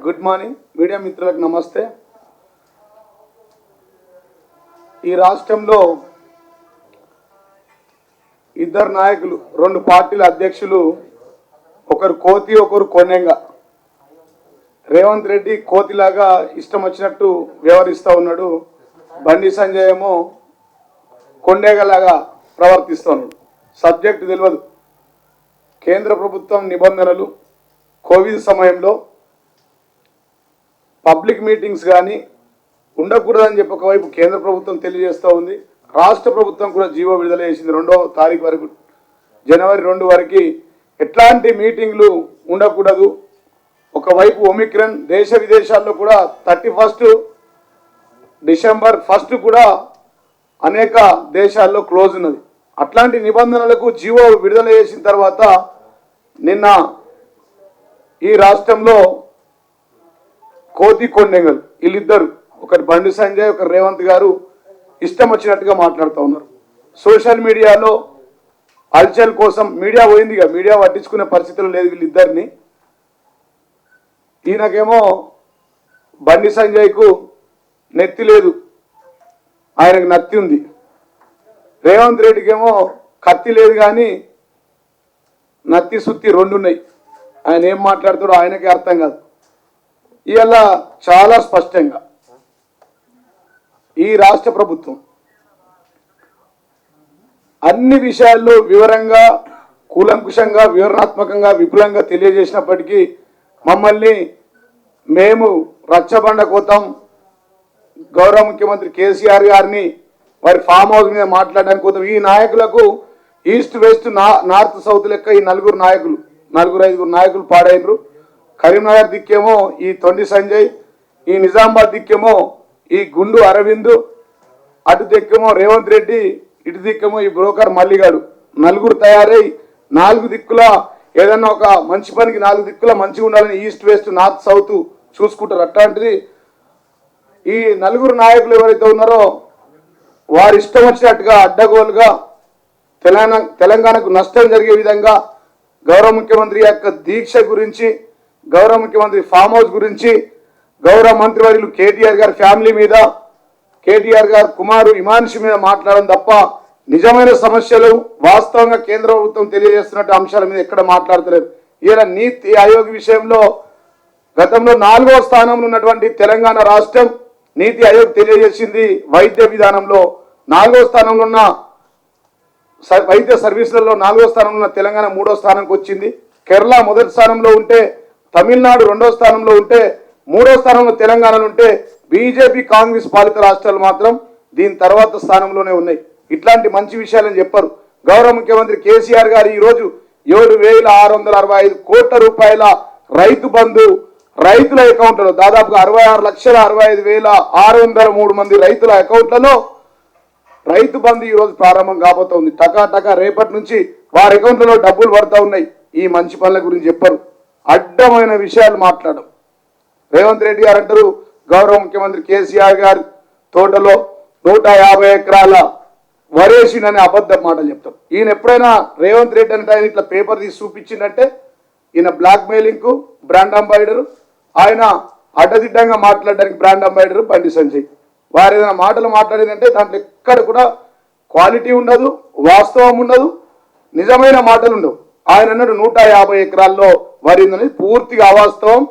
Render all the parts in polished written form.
Good morning media మిత్రులకు నమస్తే. ఈ రాష్ట్రంలో ఇద్దరు నాయకులు, రెండు పార్టీల అధ్యక్షులు, ఒకరు కోతి ఒకరు కొన్నెంగ. రేవంత్ రెడ్డి కోతిలాగా ఇష్టం వచ్చినట్టు వ్యవహరిస్తూ ఉన్నాడు, బండి సంజయ్ ఏమో కొండేగలాగా ప్రవర్తిస్తున్నాడు. సబ్జెక్ట్ తెలియదు. కేంద్ర ప్రభుత్వం నిబంధనలు, కోవిడ్ సమయంలో పబ్లిక్ మీటింగ్స్ కానీ ఉండకూడదని చెప్పి ఒకవైపు కేంద్ర ప్రభుత్వం తెలియజేస్తూ ఉంది. రాష్ట్ర ప్రభుత్వం కూడా జీవో విడుదల చేసింది. 2వ తారీఖు వరకు, జనవరి 2 వరకు ఎట్లాంటి మీటింగ్లు ఉండకూడదు. ఒకవైపు ఒమిక్రాన్ దేశ విదేశాల్లో కూడా 31 డిసెంబర్ 1 కూడా అనేక దేశాల్లో క్లోజ్ ఉన్నది. అట్లాంటి నిబంధనలకు జీవో విడుదల చేసిన తర్వాత నిన్న ఈ రాష్ట్రంలో కోతి కొండెంగల్ వీళ్ళిద్దరు, ఒకటి బండి సంజయ్, ఒకరు రేవంత్ గారు ఇష్టం వచ్చినట్టుగా మాట్లాడుతూ ఉన్నారు. సోషల్ మీడియాలో హల్చల్ కోసం మీడియా పోయిందిగా, మీడియా పట్టించుకునే పరిస్థితులు లేదు వీళ్ళిద్దరిని. ఈయనకేమో బండి సంజయ్కు నెత్తి లేదు, ఆయనకు నత్తి ఉంది. రేవంత్ రెడ్డికేమో కత్తి లేదు కానీ నత్తి సుత్తి రెండు ఉన్నాయి. ఆయన ఏం మాట్లాడుతాడో ఆయనకే అర్థం కాదు. ఇవాళ చాలా స్పష్టంగా ఈ రాష్ట్ర ప్రభుత్వం అన్ని విషయాల్లో వివరంగా, కూలంకుషంగా, వివరణాత్మకంగా, విపులంగా తెలియజేసినప్పటికీ మమ్మల్ని మేము రచ్చబండ కోతాం, గౌరవ ముఖ్యమంత్రి కేసీఆర్ గారిని వారి ఫామ్ హౌస్ మీద మాట్లాడడానికి పోతాం. ఈ నాయకులకు ఈస్ట్ వెస్ట్ నార్త్ సౌత్ లెక్క ఈ 4 నాయకులు, 4-5 నాయకులు పాడైనరు. కరీంనగర్ దిక్కేమో ఈ తొండి సంజయ్, ఈ నిజామాబాద్ దిక్కేమో ఈ గుండు అరవింద్, అటు దిక్కేమో రేవంత్ రెడ్డి, ఇటు దిక్కేమో ఈ బ్రోకర్ మల్లిగాడు. 4 తయారై 4 దిక్కుల ఏదన్నా ఒక మంచి పనికి 4 దిక్కుల మంచిగా ఉండాలని ఈస్ట్ వెస్ట్ నార్త్ సౌత్ చూసుకుంటారు. అట్లాంటిది ఈ 4 నాయకులు ఎవరైతే ఉన్నారో వారు ఇష్టం వచ్చినట్టుగా అడ్డగోలుగా తెలంగాణకు నష్టం జరిగే విధంగా గౌరవ ముఖ్యమంత్రి యొక్క దీక్ష గురించి, గౌరవ ముఖ్యమంత్రి ఫామ్ హౌస్ గురించి, గౌరవ మంత్రివర్యులు కేటీఆర్ గారి ఫ్యామిలీ మీద, కేటీఆర్ గారి కుమారు హిమాన్షి మీద మాట్లాడడం తప్ప నిజమైన సమస్యలు వాస్తవంగా కేంద్ర ప్రభుత్వం తెలియజేస్తున్నట్టు అంశాల మీద ఎక్కడ మాట్లాడతలేదు. ఇలా నీతి ఆయోగ్ విషయంలో గతంలో 4వ స్థానంలో ఉన్నటువంటి తెలంగాణ రాష్ట్రం నీతి ఆయోగ్ తెలియజేసింది వైద్య విధానంలో 4వ స్థానంలో ఉన్న వైద్య సర్వీసులలో 4వ స్థానంలో ఉన్న తెలంగాణ 3వ స్థానానికి వచ్చింది. కేరళ 1వ స్థానంలో ఉంటే, తమిళనాడు 2వ స్థానంలో ఉంటే, 3వ స్థానంలో తెలంగాణలో ఉంటే, బీజేపీ కాంగ్రెస్ పాలిత రాష్ట్రాలు మాత్రం దీని తర్వాత స్థానంలోనే ఉన్నాయి. ఇట్లాంటి మంచి విషయాలని చెప్పారు. గౌరవ ముఖ్యమంత్రి కేసీఆర్ గారు ఈరోజు 7,665 కోట్ల రూపాయల రైతు బంధు రైతుల అకౌంట్లలో, దాదాపుగా 66,65,603 మంది రైతుల అకౌంట్లలో రైతు బంధు ఈరోజు ప్రారంభం కాబోతోంది. టకా రేపటి నుంచి వారి అకౌంట్లలో డబ్బులు పడుతూ ఉన్నాయి. ఈ మంచి పనుల గురించి చెప్పరు, అడ్డమైన విషయాలు మాట్లాడడం. రేవంత్ రెడ్డి గారు అంటారు గౌరవ ముఖ్యమంత్రి కేసీఆర్ గారి తోటలో 150 ఎకరాల వరేసిందని అబద్ధ మాటలు చెప్తారు. ఈయన ఎప్పుడైనా రేవంత్ రెడ్డి అంటే ఆయన ఇట్లా పేపర్ తీసి చూపించిందంటే ఈయన బ్లాక్ మెయిలింగ్కు బ్రాండ్ అంబాసిడర్, ఆయన అడ్డదిడ్డంగా మాట్లాడడానికి బ్రాండ్ అంబాసిడర్ బండి సంజయ్. వారు ఏదైనా మాటలు మాట్లాడిందంటే దాంట్లో ఎక్కడ కూడా క్వాలిటీ ఉండదు, వాస్తవం ఉండదు, నిజమైన మాటలు ఉండవు. ఆయన అన్నాడు 150 ఎకరాల్లో వరిందని, పూర్తిగా అవాస్తవం.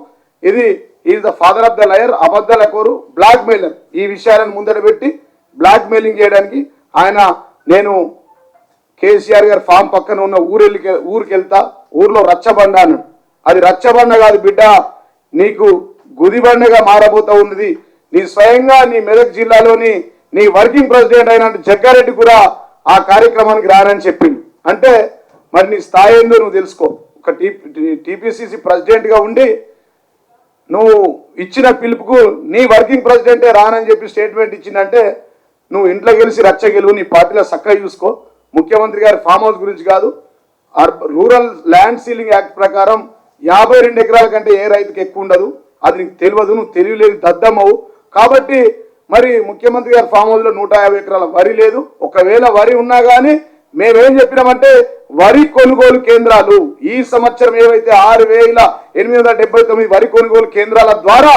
ఇది is the father of the liar, అబద్ధాల కోరు, బ్లాక్ మెయిలర్. ఈ విషయాలను ముందర పెట్టి బ్లాక్ మెయిలింగ్ చేయడానికి ఆయన, నేను కేసీఆర్ గారి ఫామ్ పక్కన ఉన్న ఊరికి వెళ్తా, ఊర్లో రచ్చబండ అన్నాడు. అది రచ్చబండ కాదు బిడ్డ, నీకు గుదిబండగా మారబోతా ఉన్నది. నీ స్వయంగా నీ మెదక్ జిల్లాలోని నీ వర్కింగ్ ప్రెసిడెంట్ అయిన జగ్గారెడ్డి కూడా ఆ కార్యక్రమానికి రానని చెప్పింది. అంటే మరి నీ స్థాయి ఏందో నువ్వు తెలుసుకో. ఒక టీపీసీసీ ప్రెసిడెంట్గా ఉండి నువ్వు ఇచ్చిన పిలుపుకు నీ వర్కింగ్ ప్రెసిడెంటే రానని చెప్పి స్టేట్మెంట్ ఇచ్చిందంటే నువ్వు ఇంట్లో గెలిచి రచ్చ గెలువు, నీ పార్టీలో చక్కగా చూసుకో. ముఖ్యమంత్రి గారి ఫామ్ హౌస్ గురించి కాదు, రూరల్ ల్యాండ్ సీలింగ్ యాక్ట్ ప్రకారం 52 ఎకరాల కంటే ఏ రైతుకి ఎక్కువ ఉండదు. అది నీకు తెలియదు, నువ్వు తెలియలేదు, దద్దమ్మవు. కాబట్టి మరి ముఖ్యమంత్రి గారి ఫామ్ హౌస్లో 150 ఎకరాల వరి లేదు. ఒకవేళ వరి ఉన్నా కానీ మేమేం చెప్పినామంటే వరి కొనుగోలు కేంద్రాలు ఈ సంవత్సరం ఏవైతే 6,879 వరి కొనుగోలు కేంద్రాల ద్వారా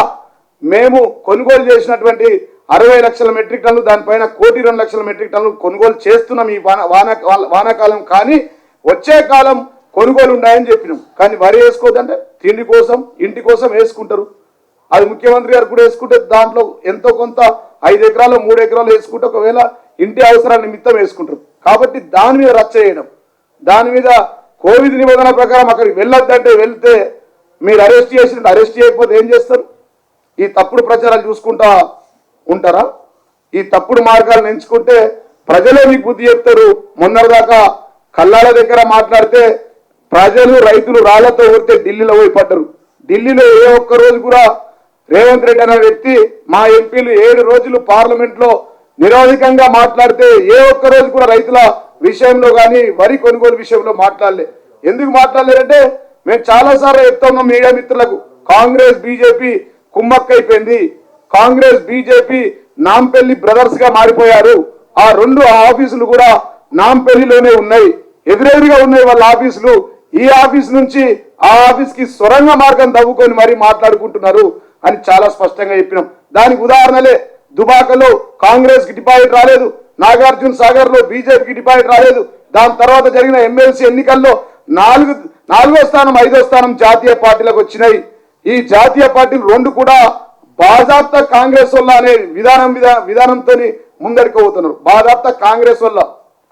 మేము కొనుగోలు చేసినటువంటి 60 లక్షల మెట్రిక్ టన్నులు, దానిపైన 1,02,00,000 మెట్రిక్ టన్నులు కొనుగోలు చేస్తున్నాం ఈ వానాకాలం. కానీ వచ్చే కాలం కొనుగోలు ఉన్నాయని చెప్పినాం. కానీ వరి వేసుకోవద్దంటే తిండి కోసం ఇంటి కోసం వేసుకుంటారు. అది ముఖ్యమంత్రి గారు కూడా వేసుకుంటే దాంట్లో ఎంతో కొంత 5 ఎకరాలు 3 ఎకరాలు వేసుకుంటే ఒకవేళ ఇంటి అవసరాల నిమిత్తం వేసుకుంటారు. కాబట్టి దాని మీద రచ్చ చేయడం, దాని మీద కోవిడ్ నిబంధనల ప్రకారం అక్కడికి వెళ్ళొద్దంటే వెళ్తే మీరు అరెస్ట్ చేయకపోతే ఏం చేస్తారు? ఈ తప్పుడు ప్రచారాలు చూసుకుంటా ఉంటారా? ఈ తప్పుడు మార్గాలను ఎంచుకుంటే ప్రజలే మీకు బుద్ధి చెప్తారు. మొన్నటిదాకా కల్లాల దగ్గర మాట్లాడితే ప్రజలు రైతులు రాళ్లతో ఊరితే ఢిల్లీలో పోయి పడ్డరు. ఢిల్లీలో ఏ ఒక్క రోజు కూడా రేవంత్ రెడ్డి అనే వ్యక్తి మా ఎంపీలు 7 రోజులు పార్లమెంట్లో నిరోధికంగా మాట్లాడితే ఏ ఒక్క రోజు కూడా రైతుల విషయంలో కానీ వరి కొనుగోలు విషయంలో మాట్లాడలే. ఎందుకు మాట్లాడలేదంటే మేము చాలాసార్లు చెప్తున్నాం మీడియా మిత్రులకు, కాంగ్రెస్ బీజేపీ కుమ్మక్కైపోయింది. కాంగ్రెస్ బీజేపీ నాంపల్లి బ్రదర్స్ గా మారిపోయారు. ఆ 2 ఆఫీసులు కూడా నాంపల్లిలోనే ఉన్నాయి, ఎదురెదురుగా ఉన్నాయి వాళ్ళ ఆఫీసులు. ఈ ఆఫీస్ నుంచి ఆ ఆఫీస్ కి సొరంగ మార్గం తవ్వుకొని మరీ మాట్లాడుకుంటున్నారు అని చాలా స్పష్టంగా చెప్పినాం. దానికి ఉదాహరణలే దుబాకలో కాంగ్రెస్ కి డిపాజిట్ రాలేదు, నాగార్జున సాగర్ లో బీజేపీకి డిపాజిట్ రాలేదు. దాని తర్వాత జరిగిన ఎమ్మెల్సీ ఎన్నికల్లో 4వ స్థానం 5వ స్థానం జాతీయ పార్టీలకు వచ్చినాయి. ఈ జాతీయ పార్టీలు 2 కూడా బాజాప్తా కాంగ్రెస్ వల్ల అనే విధానంతో ముందరికి పోతున్నారు. బాజాప్తా కాంగ్రెస్ వల్ల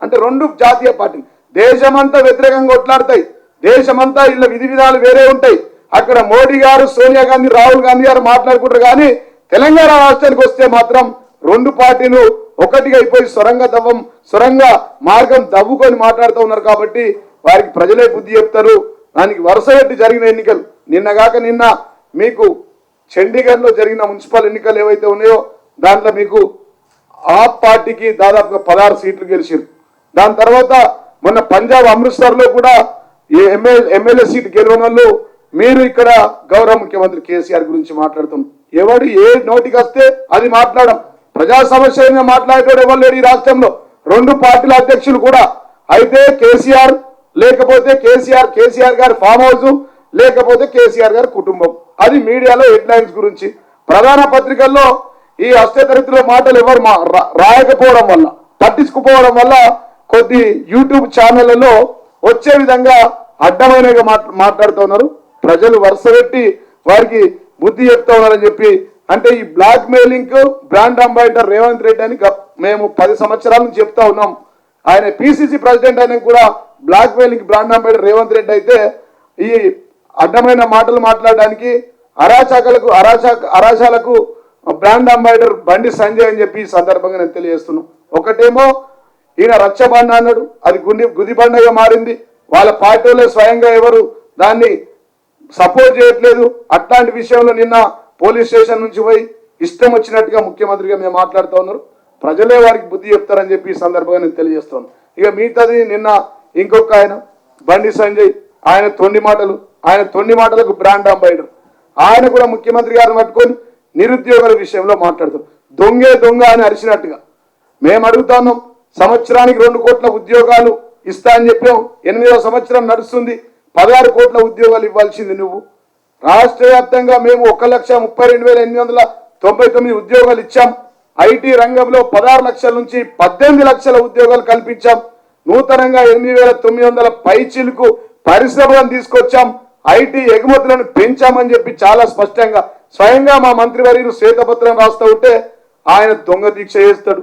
అంటే 2 జాతీయ పార్టీలు దేశమంతా వ్యతిరేకంగా కొట్లాడతాయి. దేశమంతా ఇళ్ళ విధి విధాలు వేరే ఉంటాయి. అక్కడ మోడీ గారు, సోనియా గాంధీ, రాహుల్ గాంధీ గారు మాట్లాడుకుంటారు. కానీ తెలంగాణ రాష్ట్రానికి వస్తే మాత్రం 2 పార్టీలు ఒకటిగా అయిపోయి సొరంగ మార్గం దవ్వుకొని మాట్లాడుతూ ఉన్నారు. కాబట్టి వారికి ప్రజలే బుద్ధి చెప్తారు. దానికి వరుస పెట్టి జరిగిన ఎన్నికలు నిన్న మీకు చండీగఢ్లో జరిగిన మున్సిపల్ ఎన్నికలు ఏవైతే ఉన్నాయో దాంట్లో మీకు ఆప్ పార్టీకి దాదాపుగా 16 సీట్లు గెలిచారు. దాని తర్వాత మొన్న పంజాబ్ అమృత్సర్లో కూడా ఎమ్మెల్యే సీటు గెలవని వాళ్ళు మీరు ఇక్కడ గౌరవ ముఖ్యమంత్రి కేసీఆర్ గురించి మాట్లాడుతున్నారు. ఎవడు ఏ నోటికి వస్తే అది మాట్లాడడం, ప్రజా సమస్యలను మాట్లాడేటోడు ఎవరు లేడు ఈ రాష్ట్రంలో. 2 పార్టీల అధ్యక్షులు కూడా అయితే కేసీఆర్, లేకపోతే కేసీఆర్ గారి ఫామ్ హౌస్, లేకపోతే కేసీఆర్ గారి కుటుంబం. అది మీడియాలో హెడ్లైన్స్ గురించి. ప్రధాన పత్రికల్లో ఈ అష్టదరిద్రుల మాటలు ఎవరు రాయకపోవడం వల్ల, పట్టించుకుపోవడం వల్ల కొద్ది యూట్యూబ్ ఛానళ్లలో వచ్చే విధంగా అడ్డమైనగా మాట్లాడుతున్నారు. ప్రజలు వరుస పెట్టి వారికి బుద్ధి చెప్తా ఉన్నారని చెప్పి. అంటే ఈ blackmailing brand ambassador Revanth Reddy అని మేము 10 సంవత్సరాల నుంచి చెప్తా ఉన్నాం. ఆయన పిసిసి ప్రెసిడెంట్ అయినా కూడా blackmailing brand ambassador Revanth Reddy అయితే ఈ అడ్డమైన మాటలు మాట్లాడడానికి అరాచాలకు బ్రాండ్ అంబాసిడర్ బండి సంజయ్ అని చెప్పి ఈ సందర్భంగా నేను తెలియజేస్తున్నాను. ఒకటేమో ఈయన రచ్చబండ అన్నాడు, అది గుదిబండగా మారింది. వాళ్ళ పార్టీలో స్వయంగా ఎవరు దాన్ని సపోర్ట్ చేయట్లేదు. అట్లాంటి విషయంలో నిన్న పోలీస్ స్టేషన్ నుంచి పోయి ఇష్టం వచ్చినట్టుగా ముఖ్యమంత్రిగా మేము మాట్లాడుతూ ఉన్నారు. ప్రజలే వారికి బుద్ధి చెప్తారని చెప్పి ఈ సందర్భంగా నేను తెలియజేస్తాను. ఇక మిగతాది నిన్న ఇంకొక ఆయన బండి సంజయ్, ఆయన తొండి మాటలకు బ్రాండ్ అంబాసిడర్. ఆయన కూడా ముఖ్యమంత్రి గారిని పట్టుకొని నిరుద్యోగుల విషయంలో మాట్లాడుతారు. దొంగ అని అరిచినట్టుగా మేము అడుగుతున్నాం. సంవత్సరానికి 2 కోట్ల ఉద్యోగాలు ఇస్తా అని చెప్పాం. 8వ సంవత్సరం నడుస్తుంది. 16 కోట్ల ఉద్యోగాలు ఇవ్వాల్సింది నువ్వు. రాష్ట్ర వ్యాప్తంగా మేము 1,32,899 ఉద్యోగాలు ఇచ్చాం. ఐటీ రంగంలో 16 లక్షల నుంచి 18 లక్షల ఉద్యోగాలు కల్పించాం. నూతనంగా 8,900 పైచిలకు పరిశ్రమలను తీసుకొచ్చాం. ఐటీ ఎగుమతులను పెంచామని చెప్పి చాలా స్పష్టంగా స్వయంగా మా మంత్రివర్యులు శ్వేతపత్రం రాస్తూ ఉంటే ఆయన దొంగ దీక్ష చేస్తాడు.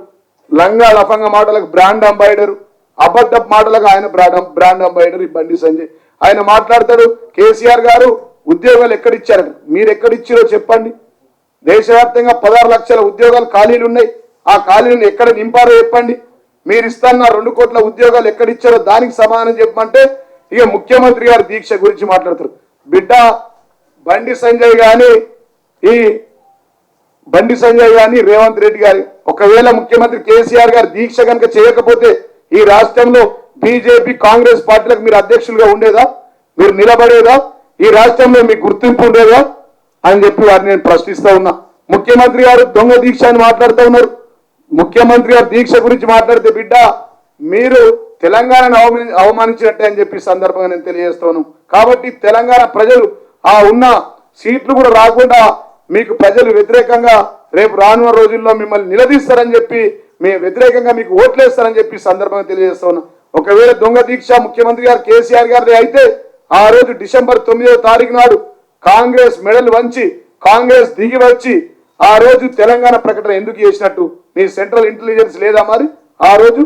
లంగా లఫంగ మాటలకు బ్రాండ్ అంబాసిడర్, అబద్ధ మాటలకు ఆయన బ్రాండ్ అంబాసిడర్ ఈ బండి సంజయ్. ఆయన మాట్లాడతాడు, కేసీఆర్ గారు ఉద్యోగాలు ఎక్కడిచ్చారు, మీరు ఎక్కడిచ్చారో చెప్పండి. దేశవ్యాప్తంగా 16 లక్షల ఉద్యోగాలు ఖాళీలు ఉన్నాయి. ఆ ఖాళీలను ఎక్కడ నింపారో చెప్పండి. మీరు ఇస్తాన్న 2 కోట్ల ఉద్యోగాలు ఎక్కడిచ్చారో దానికి సమాధానం చెప్పమంటే ఇక ముఖ్యమంత్రి గారి దీక్ష గురించి మాట్లాడతారు. బిడ్డ బండి సంజయ్ గాని రేవంత్ రెడ్డి గారి ఒకవేళ ముఖ్యమంత్రి కేసీఆర్ గారు దీక్ష కనుక చేయకపోతే ఈ రాష్ట్రంలో బీజేపీ కాంగ్రెస్ పార్టీలకు మీరు అధ్యక్షులుగా ఉండేదా, మీరు నిలబడేదా, ఈ రాష్ట్రంలో మీకు గుర్తింపు ఉండేదా అని చెప్పి వారిని నేను ప్రశ్నిస్తా ఉన్నా. ముఖ్యమంత్రి గారు దొంగ దీక్ష అని మాట్లాడుతూ ఉన్నారు. ముఖ్యమంత్రి గారు దీక్ష గురించి మాట్లాడితే బిడ్డ మీరు తెలంగాణను అవమానించినట్టే అని చెప్పి సందర్భంగా నేను తెలియజేస్తాను. కాబట్టి తెలంగాణ ప్రజలు ఆ ఉన్న సీట్లు కూడా రాకుండా మీకు ప్రజలు వ్యతిరేకంగా రేపు రానున్న రోజుల్లో మిమ్మల్ని నిలదీస్తారని చెప్పి వ్యతిరేకంగా మీకు ఓట్లేస్తారని చెప్పి సందర్భంగా తెలియజేస్తాను. ఒకవేళ దొంగ దీక్ష ముఖ్యమంత్రి గారు కేసీఆర్ గారిది అయితే ఆ రోజు డిసెంబర్ 9వ తారీఖు నాడు కాంగ్రెస్ మెడల్ వంచి కాంగ్రెస్ దిగి వచ్చి ఆ రోజు తెలంగాణ ప్రకటన ఎందుకు చేసినట్టు మీ సెంట్రల్ ఇంటెలిజెన్స్ లేదా మరి ఆ రోజు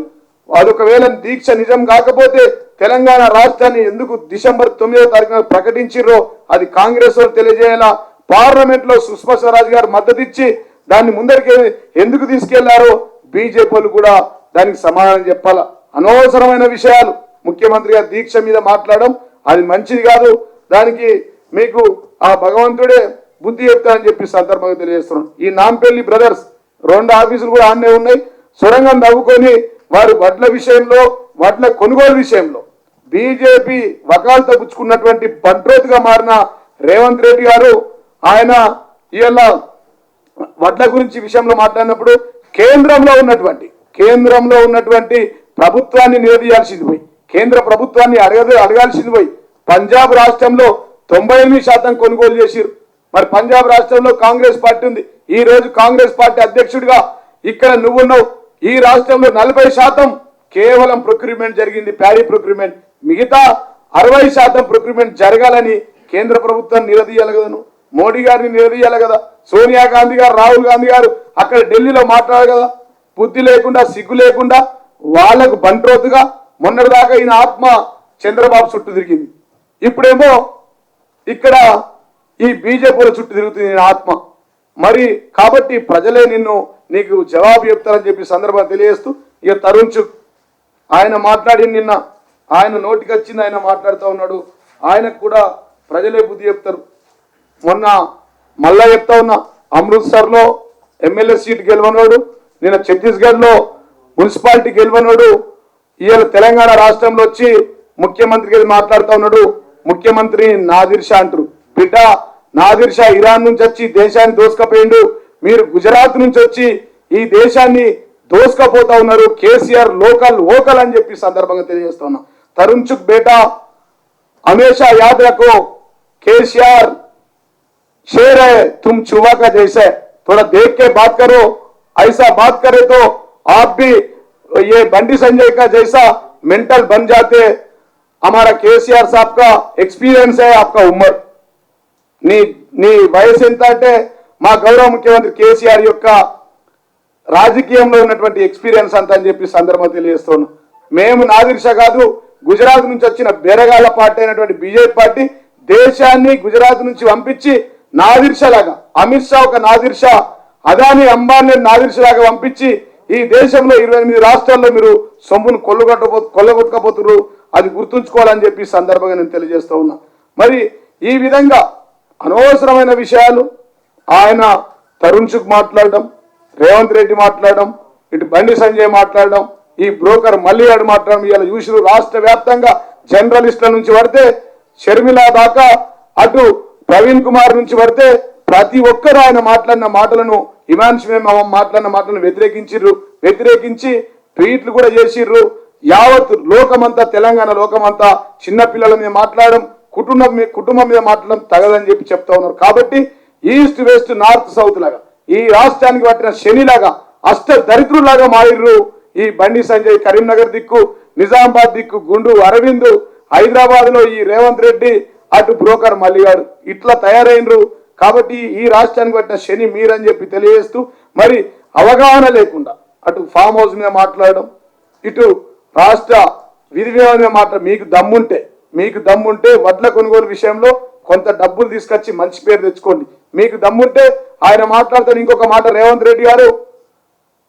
అదొకవేళ దీక్ష నిజం కాకపోతే తెలంగాణ రాష్ట్రాన్ని ఎందుకు డిసెంబర్ 9వ తారీఖున ప్రకటించిర్రో అది కాంగ్రెస్ వాళ్ళు తెలియజేయాలా. పార్లమెంట్ లో సుష్మా స్వరాజ్ గారు మద్దతు ఇచ్చి దాన్ని ముందరికి ఎందుకు తీసుకెళ్లారో బీజేపీ వాళ్ళు కూడా దానికి సమాధానం చెప్పాలా. అనవసరమైన విషయాలు ముఖ్యమంత్రి గారు దీక్ష మీద మాట్లాడడం అది మంచిది కాదు. దానికి మీకు ఆ భగవంతుడే బుద్ధి చెప్తారని చెప్పి సందర్భంగా తెలియజేస్తున్నాం. ఈ నాంపల్లి బ్రదర్స్ 2 ఆఫీసులు కూడా ఆన్నే ఉన్నాయి. సొరంగం నవ్వుకొని వారు వడ్ల విషయంలో వడ్ల కొనుగోలు విషయంలో బీజేపీ వకాలతో పుచ్చుకున్నటువంటి బంట్రోత్గా మారిన రేవంత్ రెడ్డి గారు ఆయన ఇవాళ వడ్ల గురించి విషయంలో మాట్లాడినప్పుడు కేంద్రంలో ఉన్నటువంటి ప్రభుత్వాన్ని నిలదీయాల్సింది పోయి కేంద్ర ప్రభుత్వాన్ని అడగాల్సింది పోయి పంజాబ్ రాష్ట్రంలో 98% కొనుగోలు చేసిరు. మరి పంజాబ్ రాష్ట్రంలో కాంగ్రెస్ పార్టీ ఉంది. ఈ రోజు కాంగ్రెస్ పార్టీ అధ్యక్షుడిగా ఇక్కడ నువ్వున్నావు. ఈ రాష్ట్రంలో 40% కేవలం ప్రొక్యూర్మెంట్ జరిగింది, ప్యారీ ప్రొక్యూర్మెంట్. మిగతా 60% ప్రొక్యూర్మెంట్ జరగాలని కేంద్ర ప్రభుత్వం నిలదీయాలి కదా, నువ్వు మోడీ గారిని నిలదీయాలి కదా, సోనియా గాంధీ గారు రాహుల్ గాంధీ గారు అక్కడ ఢిల్లీలో మాట్లాడారు కదా. బుద్ధి లేకుండా సిగ్గు లేకుండా వాళ్లకు బంట్రోతుగా మొన్నటిదాకా ఈయన ఆత్మ చంద్రబాబు చుట్టూ తిరిగింది. ఇప్పుడేమో ఇక్కడ ఈ బీజేపీల చుట్టూ తిరుగుతుంది ఈయన ఆత్మ. మరి కాబట్టి ప్రజలే నీకు జవాబు చెప్తారని చెప్పి సందర్భంగా తెలియజేస్తూ ఇక తరుణ్ చుక్ ఆయన మాట్లాడి నిన్న ఆయన నోటికి వచ్చింది ఆయన మాట్లాడుతూ ఉన్నాడు. ఆయనకు కూడా ప్రజలే బుద్ధి చెప్తారు. మొన్న మళ్ళా చెప్తా ఉన్నా, అమృత్సర్లో ఎమ్మెల్యే సీట్ గెలవనోడు, నిన్న ఛత్తీస్గఢ్లో మున్సిపాలిటీ గెలవనోడు ఇవాళ తెలంగాణ రాష్ట్రంలో వచ్చి ముఖ్యమంత్రికి మాట్లాడుతూ ఉన్నాడు. ముఖ్యమంత్రి నాదిర్ షా అంటారు. బిడ్డ నాదిర్ షా ఇరాన్ నుంచి వచ్చి దేశాన్ని దోసుకపోయిండు. మీరు గుజరాత్ నుంచి వచ్చి ఈ దేశాన్ని దోసుకపోతా ఉన్నారు. కేసీఆర్ లోకల్ అని చెప్పి సందర్భంగా తెలియజేస్తా ఉన్నా. तरुण चुक बेटा हमेशा याद रखो, केसीआर शेर है, तुम चूहा का जैसे, थोड़ा देख के बात करो. ऐसा बात करे तो आप भी ये बंडी संजय का जैसा मेंटल बन जाते. हमारा केसीआर साहब का एक्सपीरियंस है, आपका उम्र నీ వయసు ఎంత అంటే మా గౌరవ ముఖ్యమంత్రి కేసీఆర్ యొక్క రాజకీయంలో ఉన్నటువంటి ఎక్స్పీరియన్స్ అంత అని చెప్పి సందర్భంగా తెలియజేస్తున్నాం. మేము నాదిర్ షా కాదు, గుజరాత్ నుంచి వచ్చిన బేరగాళ్ల పార్టీ అయినటువంటి బీజేపీ పార్టీ దేశాన్ని గుజరాత్ నుంచి పంపించి నాదిర్ షా లాగా, అమిత్ షా ఒక నాదిర్ షా, అదాని అంబానీ నాదిర్ షా లాగా పంపించి ఈ దేశంలో 28 రాష్ట్రాల్లో మీరు సొమ్మును కొల్లగొట్టకపోతున్నారు. అది గుర్తుంచుకోవాలని చెప్పి సందర్భంగా నేను తెలియజేస్తా ఉన్నా. మరి ఈ విధంగా అనవసరమైన విషయాలు ఆయన తరుణ్ చుక్ మాట్లాడడం, రేవంత్ రెడ్డి మాట్లాడడం, ఇటు బండి సంజయ్ మాట్లాడడం, ఈ బ్రోకర్ మల్లిగాడు మాట్లాడడం, ఇలా చూసిన రాష్ట్ర వ్యాప్తంగా జర్నలిస్టుల నుంచి పడితే షర్మిల దాకా, అటు ప్రవీణ్ కుమార్ నుంచి పడితే ప్రతి ఒక్కరు ఆయన మాట్లాడిన మాటలను, మాట్లాడిన మాటలను వ్యతిరేకించి ట్వీట్లు కూడా చేసిర్రు. యావత్ లోకమంతా, తెలంగాణ లోకమంతా చిన్నపిల్లల మీద మాట్లాడడం, కుటుంబం మీద మాట్లాడడం తగదని చెప్పి చెప్తా ఉన్నారు. కాబట్టి ఈస్ట్ వెస్ట్ నార్త్ సౌత్ లాగా ఈ రాష్ట్రానికి పట్టిన శనిలాగా అష్ట దరిద్రులాగా మారిర్రు ఈ బండి సంజయ్. కరీంనగర్ దిక్కు, నిజామాబాద్ దిక్కు గుండు అరవింద్, హైదరాబాద్ లో ఈ రేవంత్ రెడ్డి, అటు బ్రోకర్ మల్లిగాడు, ఇట్లా తయారైనరు. కాబట్టి ఈ రాష్ట్రానికి పట్టిన శని మీరని చెప్పి తెలియజేస్తూ, మరి అవగాహన లేకుండా అటు ఫామ్ హౌస్ మీద మాట్లాడడం, ఇటు రాష్ట్ర విధి విధానం మీద మాట్లాడ, మీకు దమ్ముంటే వడ్ల కొనుగోలు విషయంలో కొంత డబ్బులు తీసుకొచ్చి మంచి పేరు తెచ్చుకోండి. మీకు దమ్ముంటే ఆయన మాట్లాడతాడు. ఇంకొక మాట, రేవంత్ రెడ్డి గారు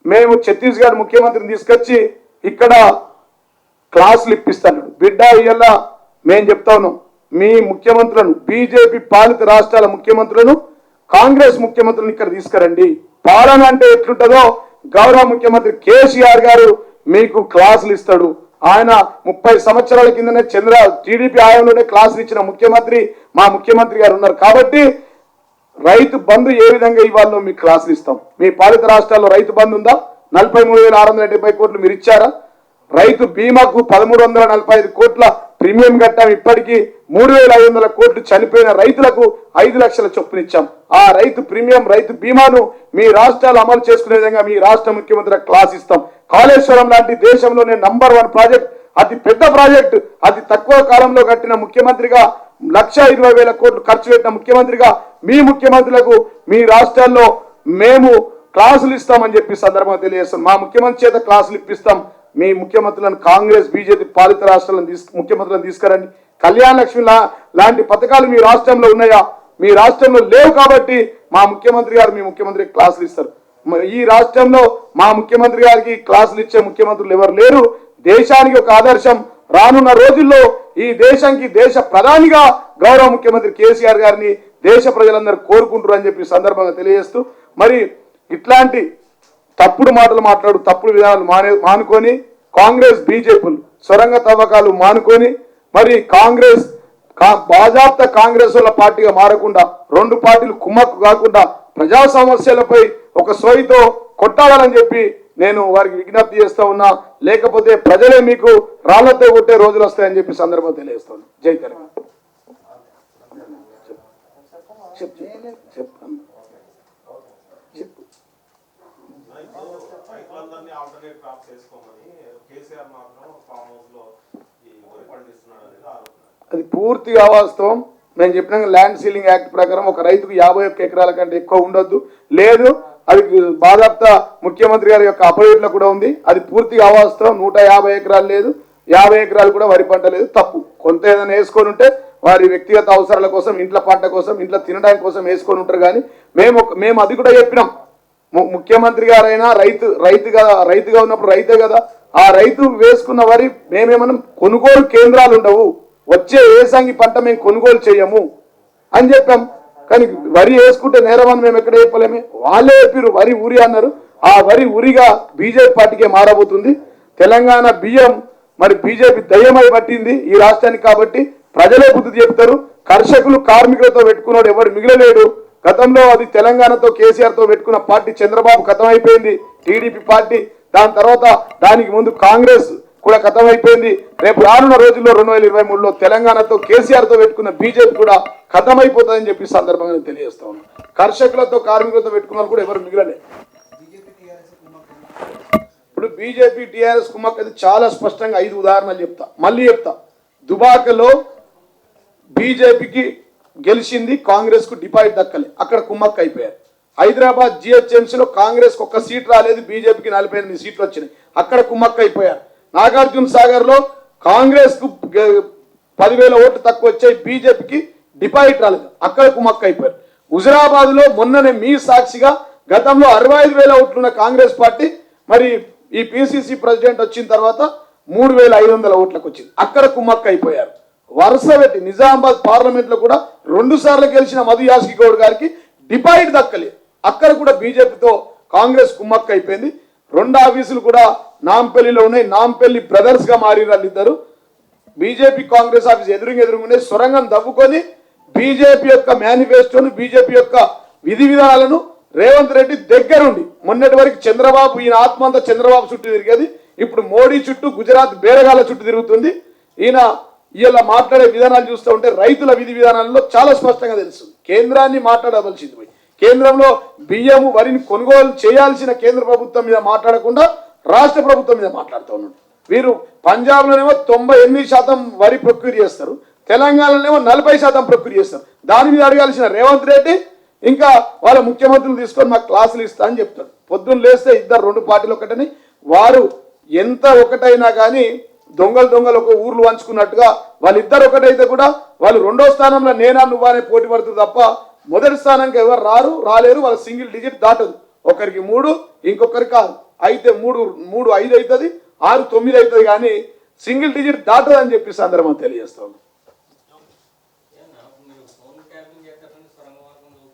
మేము ఛత్తీస్గఢ్ ముఖ్యమంత్రిని తీసుకొచ్చి ఇక్కడ క్లాసులు ఇప్పిస్తాడు. బిడ్డ ఇవాళ మేము చెప్తా ఉన్నాం, మీ ముఖ్యమంత్రులను, బీజేపీ పాలిత రాష్ట్రాల ముఖ్యమంత్రులను, కాంగ్రెస్ ముఖ్యమంత్రులను ఇక్కడ తీసుకురండి. పాలన అంటే ఎట్లుంటుందో గౌరవ ముఖ్యమంత్రి కేసీఆర్ గారు మీకు క్లాసులు ఇస్తాడు. ఆయన 30 సంవత్సరాల కిందనే టీడీపీ హయాంలోనే క్లాసులు ఇచ్చిన ముఖ్యమంత్రి మా ముఖ్యమంత్రి గారు ఉన్నారు. కాబట్టి రైతు బంధు ఏ విధంగా ఇవ్వాలో మీకు క్లాసులు ఇస్తాం. మీ పాలిత రాష్ట్రాల్లో రైతు బంధు ఉందా? 43,670 కోట్లు మీరు ఇచ్చారా? రైతు బీమాకు 1345 కోట్ల ప్రీమియం కట్టాం. ఇప్పటికీ 3500 కోట్లు చనిపోయిన రైతులకు 5 లక్షల చొప్పున ఇచ్చాం. ఆ రైతు ప్రీమియం రైతు బీమాను మీ రాష్ట్రాలు అమలు చేసుకునే విధంగా మీ రాష్ట్ర ముఖ్యమంత్రి క్లాస్ ఇస్తాం. కాళేశ్వరం లాంటి దేశంలోనే నంబర్ 1 ప్రాజెక్ట్, అతి పెద్ద ప్రాజెక్టు, అతి తక్కువ కాలంలో కట్టిన ముఖ్యమంత్రిగా 1,20,000 కోట్లు ఖర్చు పెట్టిన ముఖ్యమంత్రిగా మీ ముఖ్యమంత్రులకు మీ రాష్ట్రాల్లో మేము క్లాసులు ఇస్తామని చెప్పి సందర్భంగా తెలియజేస్తాం. మా ముఖ్యమంత్రి చేత క్లాసులు ఇప్పిస్తాం. మీ ముఖ్యమంత్రులను కాంగ్రెస్ బీజేపీ పాలిత రాష్ట్రాలను ముఖ్యమంత్రులను తీసుకురండి. కళ్యాణ లక్ష్మి లాంటి పథకాలు మీ రాష్ట్రంలో ఉన్నాయా? మీ రాష్ట్రంలో లేవు కాబట్టి మా ముఖ్యమంత్రి గారు మీ ముఖ్యమంత్రికి క్లాసులు ఇస్తారు. ఈ రాష్ట్రంలో మా ముఖ్యమంత్రి గారికి క్లాసులు ఇచ్చే ముఖ్యమంత్రులు ఎవరు లేరు. దేశానికి ఒక ఆదర్శం. రానున్న రోజుల్లో ఈ దేశానికి దేశ ప్రధానిగా గౌరవ ముఖ్యమంత్రి కేసీఆర్ గారిని దేశ ప్రజలందరూ కోరుకుంటారు అని చెప్పి సందర్భంగా తెలియజేస్తూ, మరి ఇట్లాంటి తప్పుడు మాటలు మాట్లాడు తప్పుడు విధానాలు మానుకొని కాంగ్రెస్ బీజేపీలు సొరంగ తవ్వకాలు మానుకొని మరి కాంగ్రెస్ బాజాప్త కాంగ్రెస్ వాళ్ళ పార్టీగా మారకుండా 2 పార్టీలు కుమ్మక్కు కాకుండా ప్రజా సమస్యలపై ఒక సోయితో కొట్టాలని చెప్పి నేను వారికి విజ్ఞప్తి చేస్తా ఉన్నా. లేకపోతే ప్రజలే మీకు రాళ్లతో కొట్టే రోజులు వస్తాయని చెప్పి సందర్భం తెలియజేస్తాను. జై తెలంగాణ. అది పూర్తిగా అవాస్తవం. నేను చెప్పిన ల్యాండ్ సీలింగ్ యాక్ట్ ప్రకారం ఒక రైతుకు 51 ఎకరాల కంటే ఎక్కువ ఉండొద్దు. లేదు, అది బాధాప్త ముఖ్యమంత్రి గారి యొక్క అపోజిట్లో కూడా ఉంది. అది పూర్తిగా అవాస్తవం. 150 ఎకరాలు లేదు, 50 ఎకరాలు కూడా వరి పంట లేదు. తప్పు. కొంత ఏదైనా వేసుకొని ఉంటే వారి వ్యక్తిగత అవసరాల కోసం, ఇంట్లో పంట కోసం, ఇంట్లో తినడానికి కోసం వేసుకొని ఉంటారు. కానీ మేము అది కూడా చెప్పినాం. ముఖ్యమంత్రి గారైనా రైతుగా ఉన్నప్పుడు రైతే కదా. ఆ రైతు వేసుకున్న వరి మేమేమన్నా కొనుగోలు కేంద్రాలు ఉండవు, వచ్చే ఏసంగి పంట మేము కొనుగోలు చేయము అని చెప్పాం. కానీ వరి వేసుకుంటే నేరమని మేము ఎక్కడ చెప్పలేమే. వాళ్ళే చెప్పారు వరి ఉరి అన్నారు. ఆ వరి ఉరిగా బీజేపీ పార్టీకే మారబోతుంది. తెలంగాణ బియ్యం మరి బీజేపీ దయ్యమై పట్టింది ఈ రాష్ట్రానికి. కాబట్టి ప్రజలే బుద్ధి చెప్తారు. కర్షకులు కార్మికులతో పెట్టుకున్నాడు ఎవరు మిగిలలేడు. గతంలో అది తెలంగాణతో కేసీఆర్తో పెట్టుకున్న పార్టీ చంద్రబాబు ఖతమైపోయింది, టీడీపీ పార్టీ. దాని తర్వాత దానికి ముందు కాంగ్రెస్ కూడా ఖతమైపోయింది. రేపు రానున్న రోజుల్లో 2023లో తెలంగాణతో కేసీఆర్తో పెట్టుకున్న బీజేపీ కూడా ఖతమైపోతుందని చెప్పి సందర్భంగా తెలియజేస్తా ఉన్నాను. కర్షకులతో కార్మికులతో పెట్టుకున్న కూడా ఎవరు మిగిలలేదు. ఇప్పుడు బీజేపీ టీఆర్ఎస్ కుమ్మక్క చాలా స్పష్టంగా 5 ఉదాహరణలు చెప్తా, మళ్ళీ చెప్తా. దుబాకలో బీజేపీకి గెలిచింది, కాంగ్రెస్ కు డిపాజిట్ దక్కలే, అక్కడ కుమ్మక్క అయిపోయారు. హైదరాబాద్ జిహెచ్ఎంసీలో కాంగ్రెస్ కు 1 సీట్ రాలేదు, బీజేపీకి 48 సీట్లు వచ్చినాయి, అక్కడ కుమ్మక్క అయిపోయారు. నాగార్జున సాగర్ లో కాంగ్రెస్ కు 10,000 ఓట్లు తక్కువ వచ్చాయి, బీజేపీకి డిపాజిట్ రాలేదు, అక్కడ కుమ్మక్క అయిపోయారు. హుజరాబాద్ లో మొన్ననే మీ సాక్షిగా గతంలో 65,000 ఓట్లున్న కాంగ్రెస్ పార్టీ మరి ఈ పిసిసి ప్రెసిడెంట్ వచ్చిన తర్వాత 3,500 ఓట్లకు వచ్చింది, అక్కడ కుమ్మక్క అయిపోయారు. వరుస పెట్టి నిజామాబాద్ పార్లమెంట్ లో కూడా 2 సార్లు గెలిచిన మధు యాష్కి గౌడ్ గారికి డిపాజిట్ దక్కలేదు, అక్కడ కూడా బీజేపీతో కాంగ్రెస్ కుమ్మక్క అయిపోయింది. 2 ఆఫీసులు కూడా నాంపల్లిలో ఉన్నాయి, నాంపల్లి బ్రదర్స్ గా మారి వాళ్ళిద్దరు. బీజేపీ కాంగ్రెస్ ఆఫీస్ ఎదురుగానే సొరంగం దవ్వుకొని బీజేపీ యొక్క మేనిఫెస్టోను, బీజేపీ యొక్క విధి విధానాలను రేవంత్ రెడ్డి దగ్గరుండి, మొన్నటి వరకు చంద్రబాబు ఈయన ఆత్మంతా చంద్రబాబు చుట్టూ తిరిగేది, ఇప్పుడు మోడీ చుట్టూ, గుజరాత్ బేరగాల చుట్టూ తిరుగుతుంది. ఈయన ఇలా మాట్లాడే విధానాలు చూస్తూ ఉంటే రైతుల విధి విధానాల్లో చాలా స్పష్టంగా తెలుస్తుంది. కేంద్రాన్ని మాట్లాడవలసింది పోయి కేంద్రంలో బియ్యము వరిని కొనుగోలు చేయాల్సిన కేంద్ర ప్రభుత్వం మీద మాట్లాడకుండా రాష్ట్ర ప్రభుత్వం మీద మాట్లాడుతూ ఉన్నాడు. వీరు పంజాబ్లోనేమో 98% వరి ప్రొక్యూర్ చేస్తారు, తెలంగాణలోనేమో 40% ప్రొక్యూర్ చేస్తారు. దాని మీద అడగాల్సిన రేవంత్ రెడ్డి ఇంకా వాళ్ళ ముఖ్యమంత్రులు తీసుకొని మాకు క్లాసులు ఇస్తా అని చెప్తాడు. పొద్దున్న లేస్తే ఇద్దరు 2 పార్టీలు ఒకటని, వారు ఎంత ఒకటైనా కానీ దొంగలు ఒక ఊర్లు వంచుకున్నట్టుగా వాళ్ళిద్దరు ఒకటైతే కూడా వాళ్ళు 2వ స్థానంలో నేనా నువ్వా అనే పోటీ పడుతుంది తప్ప మొదటి స్థానానికి ఎవరు రాలేరు. వాళ్ళ సింగిల్ డిజిట్ దాటదు. ఒకరికి 3, ఇంకొకరికి 6 అయితే 3 5 అవుతుంది, 6 9 అవుతుంది, కానీ సింగిల్ డిజిట్ దాటదు అని చెప్పి సందర్భం తెలియజేస్తాను.